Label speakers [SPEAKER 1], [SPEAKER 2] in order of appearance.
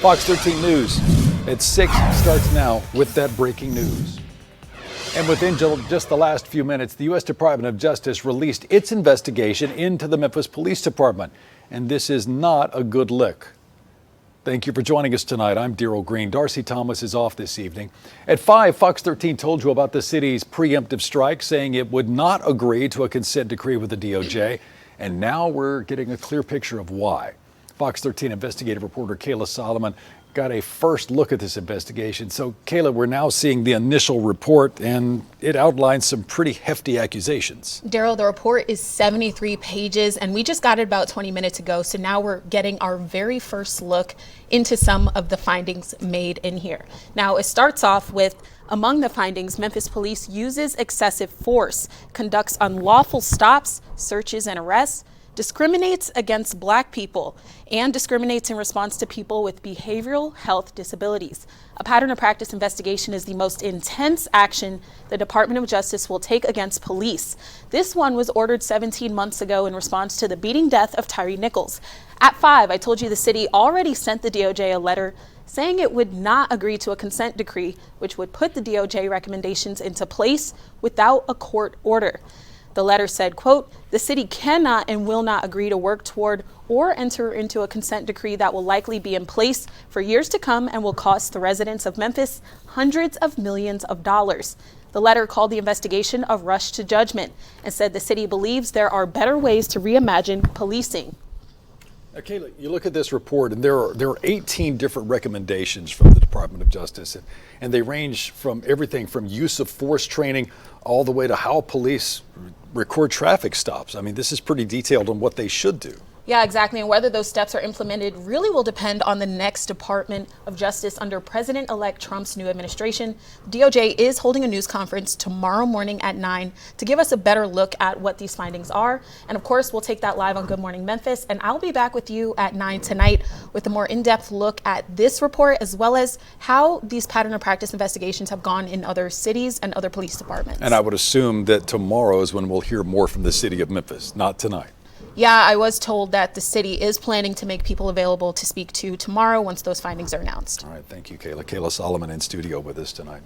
[SPEAKER 1] Fox 13 News at 6 starts now with that breaking news. And within just the last few minutes, the U.S. Department of Justice released its investigation into the Memphis Police Department. And this is not a good lick. Thank you for joining us tonight. I'm Daryl Green. Darcy Thomas is off this evening. At 5, Fox 13 told you about the city's preemptive strike, saying it would not agree to a consent decree with the DOJ. And now we're getting a clear picture of why. Fox 13 investigative reporter Kayla Solomon got a first look at this investigation. So, Kayla, we're now seeing the initial report, and it outlines some pretty hefty accusations.
[SPEAKER 2] Daryl, the report is 73 pages, and we just got it about 20 minutes ago. So now we're getting our very first look into some of the findings made in here. Now, it starts off with, among the findings, Memphis Police uses excessive force, conducts unlawful stops, searches, and arrests, discriminates against Black people, and discriminates in response to people with behavioral health disabilities. A pattern of practice investigation is the most intense action the Department of Justice will take against police. This one was ordered 17 months ago in response to the beating death of Tyree Nichols. At 5, I told you the city already sent the DOJ a letter saying it would not agree to a consent decree, which would put the DOJ recommendations into place without a court order. The letter said, quote, "The city cannot and will not agree to work toward or enter into a consent decree that will likely be in place for years to come and will cost the residents of Memphis hundreds of millions of dollars." The letter called the investigation a rush to judgment and said the city believes there are better ways to reimagine policing.
[SPEAKER 1] Now, Kayla, you look at this report, and there are 18 different recommendations from the Department of Justice, and they range from everything from use of force training all the way to how police record traffic stops. I mean, this is pretty detailed on what they should do.
[SPEAKER 2] Yeah, exactly. And whether those steps are implemented really will depend on the next Department of Justice under President-elect Trump's new administration. DOJ is holding a news conference tomorrow morning at 9 to give us a better look at what these findings are. And of course, we'll take that live on Good Morning Memphis. And I'll be back with you at 9 tonight with a more in-depth look at this report, as well as how these pattern of practice investigations have gone in other cities and other police departments.
[SPEAKER 1] And I would assume that tomorrow is when we'll hear more from the city of Memphis, not tonight.
[SPEAKER 2] Yeah, I was told that the city is planning to make people available to speak to tomorrow once those findings are announced.
[SPEAKER 1] All right, thank you, Kayla. Kayla Solomon in studio with us tonight.